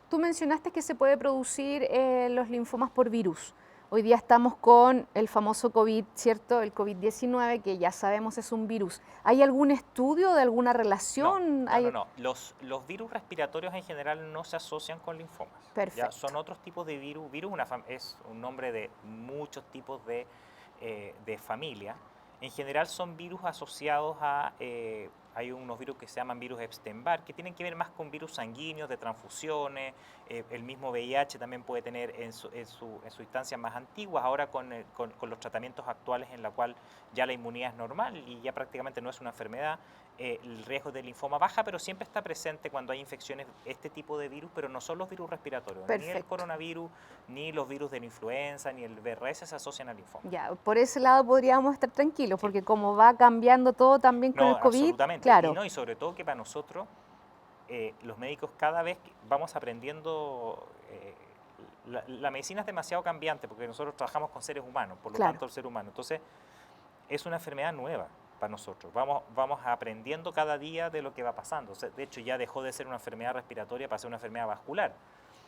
Tú mencionaste que se puede producir los linfomas por virus. Hoy día estamos con el famoso COVID, ¿cierto? El COVID-19, que ya sabemos es un virus. ¿Hay algún estudio de alguna No, relación? no, no, no. Los virus respiratorios en general no se asocian con linfomas. Ya Perfecto. son otros tipos de virus. Virus es un nombre de muchos tipos de familia. En general son virus asociados hay unos virus que se llaman virus Epstein-Barr, que tienen que ver más con virus sanguíneos, de transfusiones. El mismo VIH también puede tener en su instancia más antiguas, ahora con los tratamientos actuales en la cual ya la inmunidad es normal y ya prácticamente no es una enfermedad. El riesgo de linfoma baja, pero siempre está presente cuando hay infecciones este tipo de virus, pero no son los virus respiratorios, ni el Perfecto. coronavirus, ni los virus de la influenza, ni el VRS se asocian al linfoma. Ya, por ese lado podríamos estar tranquilos, Sí. porque como va cambiando todo también con No, el COVID, absolutamente. Y claro, no, y sobre todo que para nosotros, los médicos cada vez que vamos aprendiendo, la medicina es demasiado cambiante porque nosotros trabajamos con seres humanos, por lo claro. tanto el ser humano. Entonces, es una enfermedad nueva para nosotros. Vamos aprendiendo cada día de lo que va pasando. O sea, de hecho, ya dejó de ser una enfermedad respiratoria para ser una enfermedad vascular.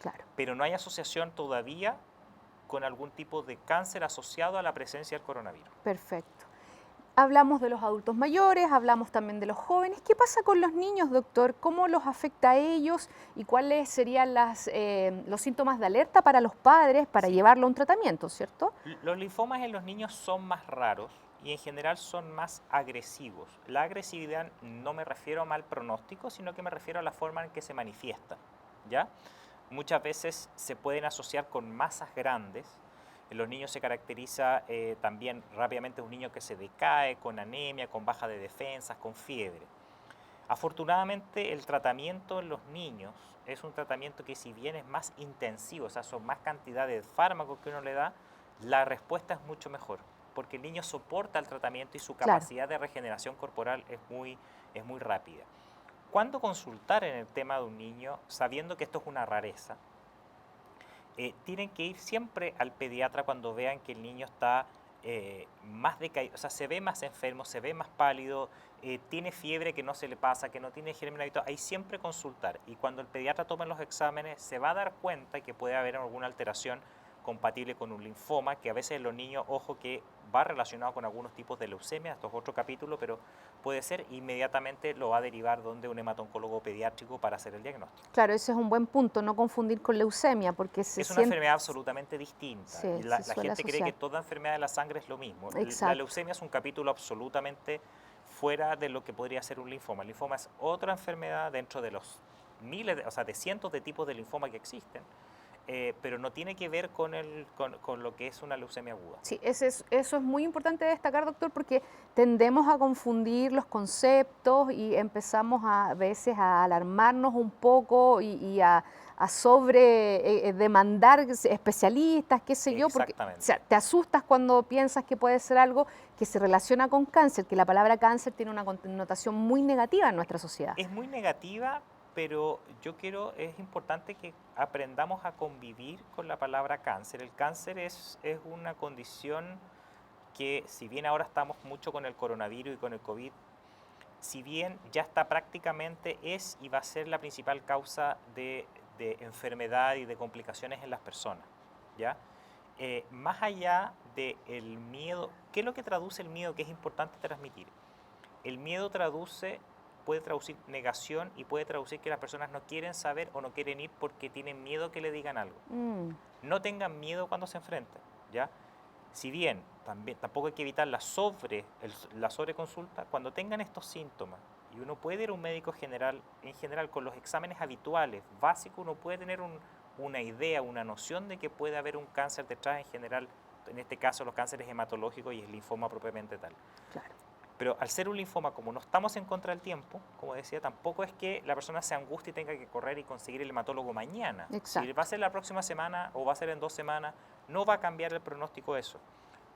Claro, Pero no hay asociación todavía con algún tipo de cáncer asociado a la presencia del coronavirus. perfecto. Hablamos de los adultos mayores, hablamos también de los jóvenes. ¿Qué pasa con los niños, doctor? ¿Cómo los afecta a ellos y cuáles serían los síntomas de alerta para los padres para Sí, llevarlo a un tratamiento, ¿cierto? los linfomas en los niños son más raros y en general son más agresivos. La agresividad no me refiero a mal pronóstico, sino que me refiero a la forma en que se manifiesta, ¿ya? Muchas veces se pueden asociar con masas grandes. En los niños se caracteriza también rápidamente un niño que se decae, con anemia, con baja de defensas, con fiebre. Afortunadamente el tratamiento en los niños es un tratamiento que si bien es más intensivo, o sea, son más cantidades de fármacos que uno le da, la respuesta es mucho mejor, porque el niño soporta el tratamiento y su Claro, capacidad de regeneración corporal es muy rápida. ¿Cuándo consultar en el tema de un niño sabiendo que esto es una rareza? Tienen que ir siempre al pediatra cuando vean que el niño está más decaído, o sea, se ve más enfermo, se ve más pálido, tiene fiebre que no se le pasa, que no tiene germen habitual, hay siempre consultar. Y cuando el pediatra tome los exámenes, se va a dar cuenta que puede haber alguna alteración compatible con un linfoma, que a veces en los niños, ojo, que va relacionado con algunos tipos de leucemia, esto es otro capítulo, pero puede ser, inmediatamente lo va a derivar donde un hemato-oncólogo pediátrico para hacer el diagnóstico. claro, ese es un buen punto, no confundir con leucemia, porque se Es una siente, enfermedad absolutamente distinta. Y sí, la, se la suele gente cree que asociar. toda enfermedad de la sangre es lo mismo. La Exacto. leucemia es un capítulo absolutamente fuera de lo que podría ser un linfoma. El linfoma es otra enfermedad dentro de los o sea, de cientos de tipos de linfoma que existen, pero no tiene que ver con lo que es una leucemia aguda. Sí, eso es muy importante destacar, doctor, porque tendemos a confundir los conceptos y empezamos a veces a alarmarnos un poco a sobre demandar especialistas, qué sé yo, porque o Exactamente. sea, te asustas cuando piensas que puede ser algo que se relaciona con cáncer, que la palabra cáncer tiene una connotación muy negativa en nuestra sociedad. Es muy negativa, pero es importante que aprendamos a convivir con la palabra cáncer. El cáncer es una condición que, si bien ahora estamos mucho con el coronavirus y con el COVID, si bien ya está prácticamente, es y va a ser la principal causa de enfermedad y de complicaciones en las personas, ¿ya? Más allá del miedo, ¿qué es lo que traduce el miedo que es importante transmitir? El miedo puede traducir negación y puede traducir que las personas no quieren saber o no quieren ir porque tienen miedo que le digan algo. No tengan miedo cuando se enfrenten, ¿ya? Si bien tampoco hay que evitar la sobreconsulta, cuando tengan estos síntomas y uno puede ir a un médico general, en general con los exámenes habituales, básicos, uno puede tener una idea, una noción de que puede haber un cáncer detrás en general, en este caso los cánceres hematológicos y el linfoma propiamente tal. Claro. Pero al ser un linfoma, como no estamos en contra del tiempo, como decía, tampoco es que la persona se angustie y tenga que correr y conseguir el hematólogo mañana. Exacto. Si va a ser la próxima semana o va a ser en 2 semanas, no va a cambiar el pronóstico eso.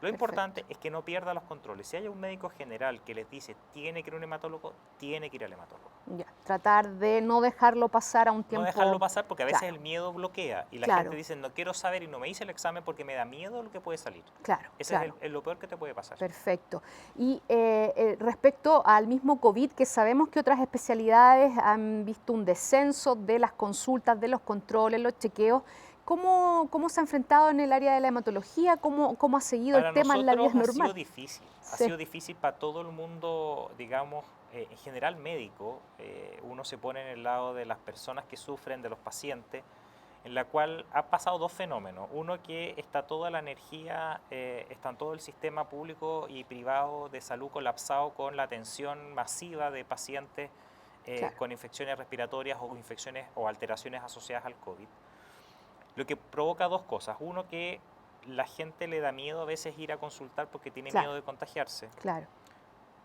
Lo importante es que no pierda los controles. Si hay un médico general que les dice tiene que ir a un hematólogo, tiene que ir al hematólogo. Ya, tratar de no dejarlo pasar a un tiempo. No dejarlo pasar porque a veces claro. el miedo bloquea y la Claro. gente dice no quiero saber y no me hice el examen porque me da miedo lo que puede salir. Claro, Ese claro. es lo peor que te puede pasar. Perfecto. Y respecto al mismo COVID, que sabemos que otras especialidades han visto un descenso de las consultas, de los controles, los chequeos, ¿cómo se ha enfrentado en el área de la hematología? ¿Cómo ha seguido Para el tema en la vida nosotros ha sido normal? difícil. Sí. Ha sido difícil para todo el mundo, digamos, en general médico. Uno se pone en el lado de las personas que sufren, de los pacientes, en la cual ha pasado dos fenómenos. Uno, que está toda la energía, está todo el sistema público y privado de salud colapsado con la atención masiva de pacientes Claro. con infecciones respiratorias o infecciones o alteraciones asociadas al COVID. Lo que provoca dos cosas. Uno, que la gente le da miedo a veces ir a consultar porque tiene Claro. miedo de contagiarse. Claro.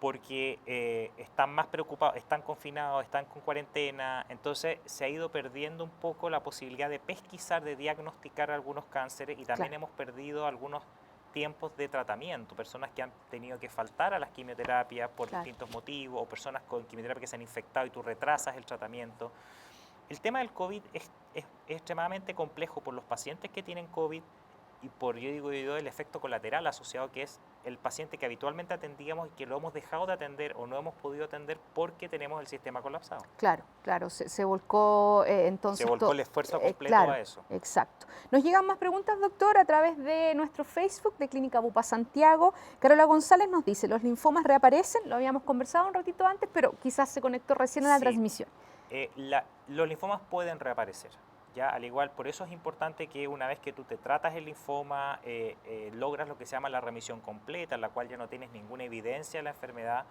Porque están más preocupados, están confinados, están con cuarentena, entonces se ha ido perdiendo un poco la posibilidad de pesquisar, de diagnosticar algunos cánceres y también hemos perdido algunos tiempos de tratamiento, personas que han tenido que faltar a las quimioterapias por distintos motivos o personas con quimioterapia que se han infectado y tú retrasas el tratamiento. El tema del COVID es extremadamente complejo por los pacientes que tienen COVID y por, yo digo, el efecto colateral asociado, que es el paciente que habitualmente atendíamos y que lo hemos dejado de atender o no hemos podido atender porque tenemos el sistema colapsado. Claro, claro, se volcó entonces... Se volcó el esfuerzo completo claro, a eso. Exacto. Nos llegan más preguntas, doctor, a través de nuestro Facebook de Clínica Bupa Santiago. Carola González nos dice, ¿los linfomas reaparecen? Lo habíamos conversado un ratito antes, pero quizás se conectó recién a la transmisión. Los linfomas pueden reaparecer. ¿Ya? Al igual, por eso es importante que una vez que tú te tratas el linfoma, logras lo que se llama la remisión completa, en la cual ya no tienes ninguna evidencia de la enfermedad,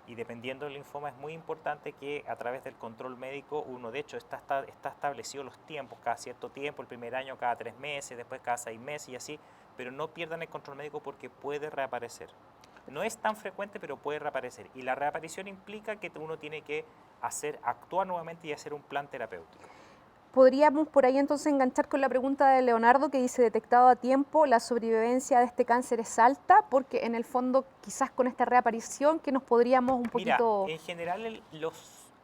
y dependiendo del linfoma es muy importante que a través del control médico, uno de hecho está establecido los tiempos, cada cierto tiempo, el primer año cada 3 meses, después cada 6 meses y así, pero no pierdan el control médico porque puede reaparecer. No es tan frecuente, pero puede reaparecer, y la reaparición implica que uno tiene que actuar nuevamente y hacer un plan terapéutico. Podríamos por ahí entonces enganchar con la pregunta de Leonardo, que dice, detectado a tiempo, la sobrevivencia de este cáncer es alta, porque en el fondo quizás con esta reaparición que nos podríamos un poquito... Mira, en general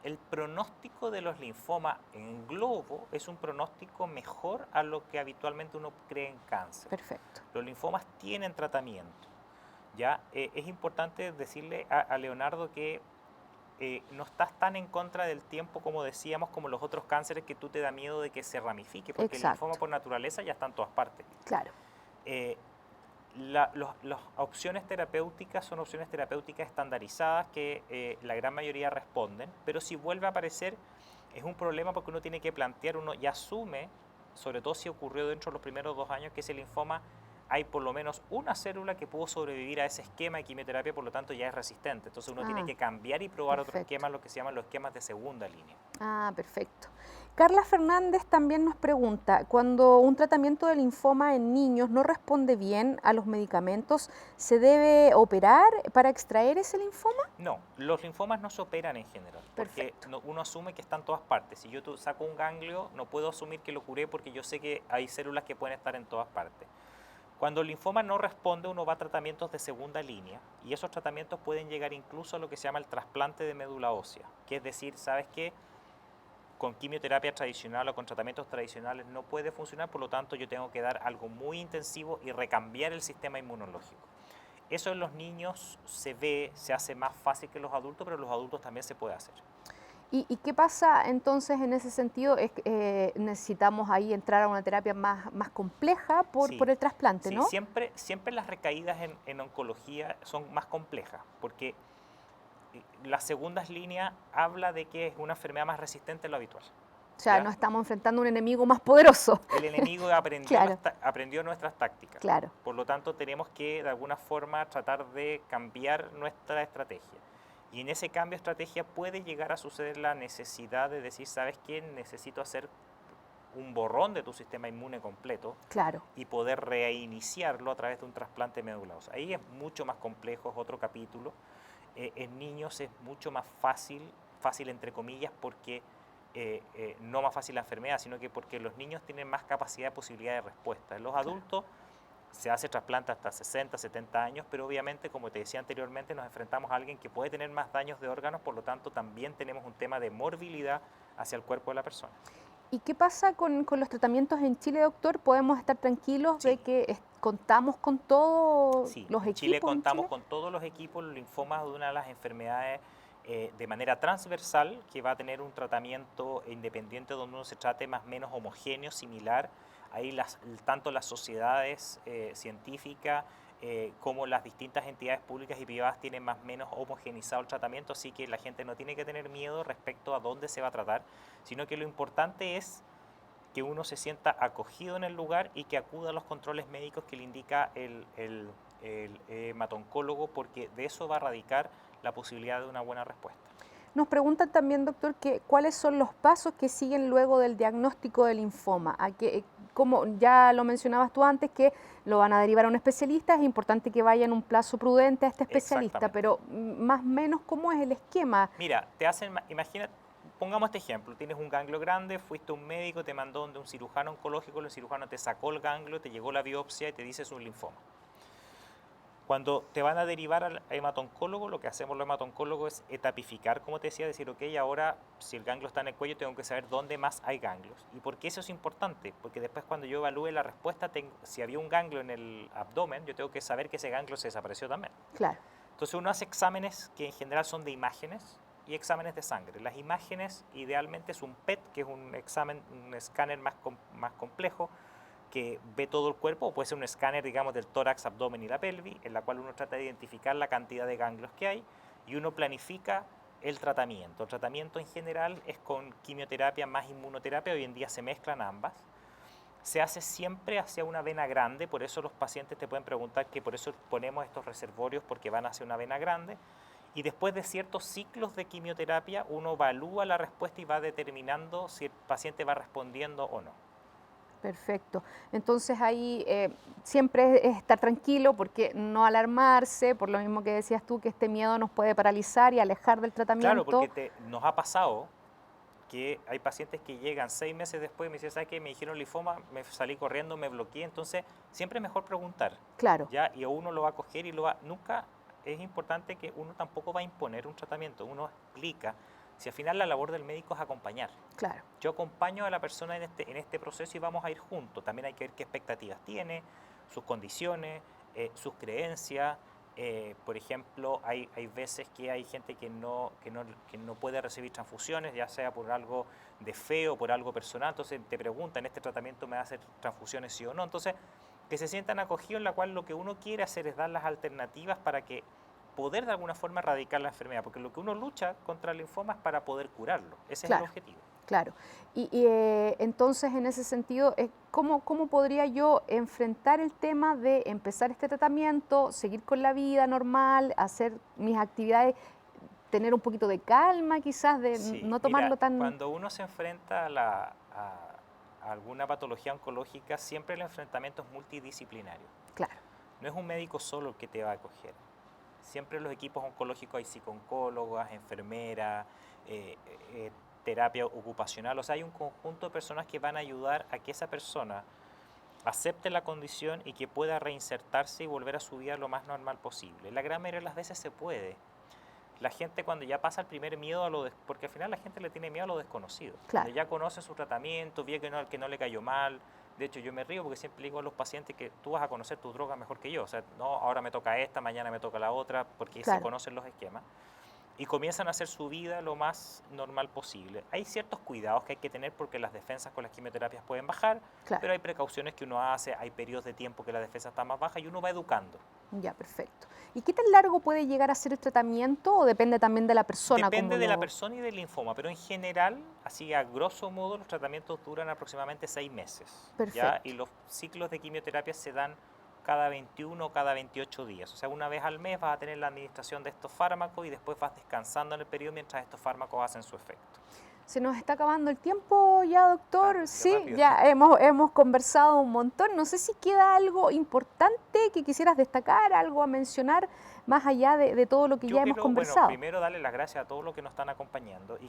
el pronóstico de los linfomas en globo es un pronóstico mejor a lo que habitualmente uno cree en cáncer. Perfecto. Los linfomas tienen tratamiento. ¿Ya? Es importante decirle a Leonardo que no estás tan en contra del tiempo como decíamos, como los otros cánceres que tú te da miedo de que se ramifique, porque el linfoma por naturaleza ya está en todas partes. Claro. Las opciones terapéuticas son opciones terapéuticas estandarizadas que la gran mayoría responden, pero si vuelve a aparecer es un problema porque uno tiene que plantear, uno ya asume, sobre todo si ocurrió dentro de los primeros 2 años, que ese linfoma hay por lo menos una célula que pudo sobrevivir a ese esquema de quimioterapia, por lo tanto ya es resistente. Entonces uno tiene que cambiar y probar otros perfecto. esquemas, lo que se llaman los esquemas de segunda línea. Perfecto. Carla Fernández también nos pregunta, cuando un tratamiento de linfoma en niños no responde bien a los medicamentos, ¿se debe operar para extraer ese linfoma? No, los linfomas no se operan en general, porque Perfecto. uno asume que están en todas partes. Si yo saco un ganglio, no puedo asumir que lo curé porque yo sé que hay células que pueden estar en todas partes. Cuando el linfoma no responde, uno va a tratamientos de segunda línea y esos tratamientos pueden llegar incluso a lo que se llama el trasplante de médula ósea, que es decir, ¿sabes qué? Con quimioterapia tradicional o con tratamientos tradicionales no puede funcionar, por lo tanto yo tengo que dar algo muy intensivo y recambiar el sistema inmunológico. Eso en los niños se ve, se hace más fácil que los adultos, pero en los adultos también se puede hacer. ¿Y qué pasa entonces en ese sentido? Necesitamos ahí entrar a una terapia más compleja por Sí, el trasplante, sí, ¿no? siempre las recaídas en oncología son más complejas, porque las segundas líneas habla de que es una enfermedad más resistente a lo habitual. O sea, ¿Ya? nos estamos enfrentando a un enemigo más poderoso. El enemigo aprendió, Claro, aprendió nuestras tácticas. claro. Por lo tanto, tenemos que de alguna forma tratar de cambiar nuestra estrategia. Y en ese cambio de estrategia puede llegar a suceder la necesidad de decir, ¿sabes qué? Necesito hacer un borrón de tu sistema inmune completo Claro. y poder reiniciarlo a través de un trasplante de médula ósea. Ahí es mucho más complejo, es otro capítulo. En niños es mucho más fácil entre comillas, porque no más fácil la enfermedad, sino que porque los niños tienen más capacidad de posibilidad de respuesta. En los Claro. adultos se hace trasplante hasta 60, 70 años, pero obviamente, como te decía anteriormente, nos enfrentamos a alguien que puede tener más daños de órganos, por lo tanto también tenemos un tema de morbilidad hacia el cuerpo de la persona. ¿Y qué pasa con los tratamientos en Chile, doctor? ¿Podemos estar tranquilos de Sí, que contamos con todos sí, los en Chile equipos en contamos Chile? con todos los equipos. El linfoma es una de las enfermedades de manera transversal que va a tener un tratamiento independiente donde uno se trate más o menos homogéneo, similar. Ahí tanto las sociedades científicas como las distintas entidades públicas y privadas tienen más o menos homogenizado el tratamiento, así que la gente no tiene que tener miedo respecto a dónde se va a tratar, sino que lo importante es que uno se sienta acogido en el lugar y que acuda a los controles médicos que le indica el hematoncólogo, porque de eso va a radicar la posibilidad de una buena respuesta. Nos preguntan también, doctor, que cuáles son los pasos que siguen luego del diagnóstico del linfoma. Como ya lo mencionabas tú antes, que lo van a derivar a un especialista, es importante que vaya en un plazo prudente a este especialista, Exactamente. pero más o menos, ¿cómo es el esquema? Mira, imagina, pongamos este ejemplo, tienes un ganglio grande, fuiste a un médico, te mandó donde un cirujano oncológico, el cirujano te sacó el ganglio, te llegó la biopsia y te dice es un linfoma. Cuando te van a derivar al hematoncólogo, lo que hacemos los hematoncólogos es etapificar, como te decía, decir, ok, ahora si el ganglio está en el cuello, tengo que saber dónde más hay ganglios. ¿Y por qué eso es importante? Porque después cuando yo evalúe la respuesta, si había un ganglio en el abdomen, yo tengo que saber que ese ganglio se desapareció también. Claro, Entonces uno hace exámenes que en general son de imágenes y exámenes de sangre. Las imágenes idealmente es un PET, que es un escáner más complejo, que ve todo el cuerpo, o puede ser un escáner, digamos, del tórax, abdomen y la pelvis, en la cual uno trata de identificar la cantidad de ganglios que hay y uno planifica el tratamiento. El tratamiento en general es con quimioterapia más inmunoterapia, hoy en día se mezclan ambas. Se hace siempre hacia una vena grande, por eso los pacientes te pueden preguntar que por eso ponemos estos reservorios, porque van hacia una vena grande. Y después de ciertos ciclos de quimioterapia, uno evalúa la respuesta y va determinando si el paciente va respondiendo o no. perfecto. Entonces ahí siempre es estar tranquilo porque no alarmarse, por lo mismo que decías tú, que este miedo nos puede paralizar y alejar del Claro, tratamiento. porque nos ha pasado que hay pacientes que llegan 6 meses después y me dicen, ¿sabes qué? Me dijeron linfoma, me salí corriendo, me bloqueé, entonces siempre es mejor preguntar, Claro, ¿ya? Y uno lo va a coger y nunca es importante que uno tampoco va a imponer un tratamiento, uno explica, si al final la labor del médico es acompañar. claro. Yo acompaño a la persona en este proceso y vamos a ir juntos, también hay que ver qué expectativas tiene, sus condiciones, sus creencias. Por ejemplo, hay veces que hay gente que no puede recibir transfusiones, ya sea por algo de fe o por algo personal, entonces te preguntan, ¿este tratamiento me va a hacer transfusiones sí o no? Entonces, que se sientan acogidos, en la cual lo que uno quiere hacer es dar las alternativas para que poder de alguna forma erradicar la enfermedad, porque lo que uno lucha contra el linfoma es para poder curarlo, ese es el Claro. objetivo. Claro. Entonces, en ese sentido, ¿cómo podría yo enfrentar el tema de empezar este tratamiento, seguir con la vida normal, hacer mis actividades, tener un poquito de calma quizás, de Sí, no mira, tomarlo tan... cuando uno se enfrenta a alguna patología oncológica, siempre el enfrentamiento es multidisciplinario. Claro, No es un médico solo el que te va a acoger. Siempre en los equipos oncológicos hay psicooncólogas, enfermeras, eh, eh, terapia ocupacional. O sea, hay un conjunto de personas que van a ayudar a que esa persona acepte la condición y que pueda reinsertarse y volver a su vida lo más normal posible. La gran mayoría de las veces se puede. La gente cuando ya pasa el primer miedo porque al final la gente le tiene miedo a lo desconocido. Cuando claro, ya conoce su tratamiento, ve que no le cayó mal. De hecho, yo me río porque siempre le digo a los pacientes que tú vas a conocer tu droga mejor que yo. O sea, no, ahora me toca esta, mañana me toca la otra, porque se claro, conocen los esquemas. Y comienzan a hacer su vida lo más normal posible. Hay ciertos cuidados que hay que tener porque las defensas con las quimioterapias pueden bajar, claro. pero hay precauciones que uno hace, hay periodos de tiempo que la defensa está más baja y uno va educando. Ya, perfecto. ¿Y qué tan largo puede llegar a ser el tratamiento o depende también de la persona como Depende de la lo... persona y del linfoma, pero en general, así a grosso modo, los tratamientos duran aproximadamente 6 meses, ¿ya? Y Perfecto. los ciclos de quimioterapia se dan cada 21 o cada 28 días. O sea, una vez al mes vas a tener la administración de estos fármacos y después vas descansando en el periodo mientras estos fármacos hacen su efecto. Se nos está acabando el tiempo ya, doctor. Qué Sí, rápido. ya hemos conversado un montón. No sé si queda algo importante que quisieras destacar, algo a mencionar, más allá de todo lo que Yo ya hemos quiero, bueno, conversado. primero darle las gracias a todos los que nos están acompañando y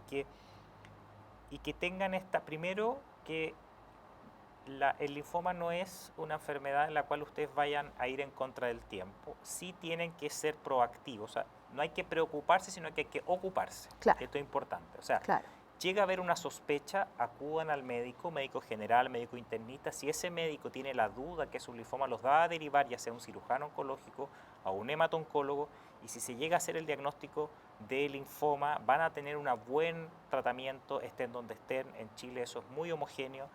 que tengan primero que el linfoma no es una enfermedad en la cual ustedes vayan a ir en contra del tiempo. Sí tienen que ser proactivos. O sea, no hay que preocuparse, sino que hay que ocuparse. Claro, Esto es importante. O sea, claro, llega a haber una sospecha, acudan al médico, médico general, médico internista. Si ese médico tiene la duda que es un linfoma, los va a derivar ya sea a un cirujano oncológico o a un hemato-oncólogo. Y si se llega a hacer el diagnóstico de linfoma, van a tener un buen tratamiento, estén donde estén. En Chile eso es muy homogéneo.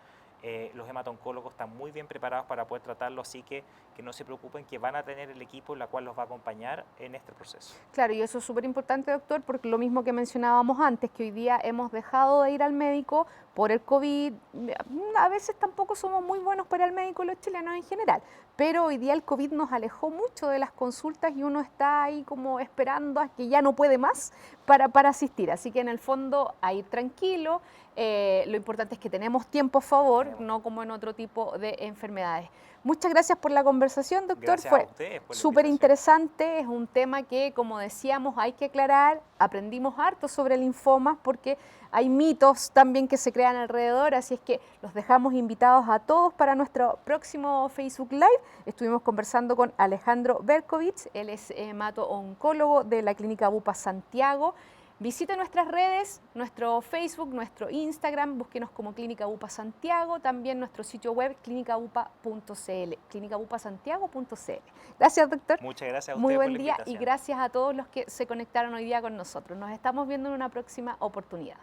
Los hemato-oncólogos están muy bien preparados para poder tratarlo, así que no se preocupen que van a tener el equipo en la cual los va a acompañar en este proceso. claro. Y eso es súper importante, doctor, porque lo mismo que mencionábamos antes, que hoy día hemos dejado de ir al médico por el COVID. A veces tampoco somos muy buenos para el médico los chilenos en general, pero hoy día el COVID nos alejó mucho de las consultas y uno está ahí como esperando a que ya no puede más para asistir. Así que en el fondo a ir tranquilo. Lo importante es que tenemos tiempo a favor, no como en otro tipo de enfermedades. Muchas gracias por la conversación, doctor. Gracias a Fue ustedes por la súper invitación. interesante, es un tema que, como decíamos, hay que aclarar. Aprendimos harto sobre linfomas porque hay mitos también que se crean alrededor, así es que los dejamos invitados a todos para nuestro próximo Facebook Live. Estuvimos conversando con Alejandro Berkovich, él es hemato-oncólogo de la Clínica Bupa Santiago. Visite nuestras redes, nuestro Facebook, nuestro Instagram, búsquenos como Clínica Bupa Santiago, también nuestro sitio web clinicabupa.cl, clinicabupasantiago.cl. Gracias, doctor. Muchas gracias a Muy ustedes por buen la día y invitación. gracias a todos los que se conectaron hoy día con nosotros. Nos estamos viendo en una próxima oportunidad.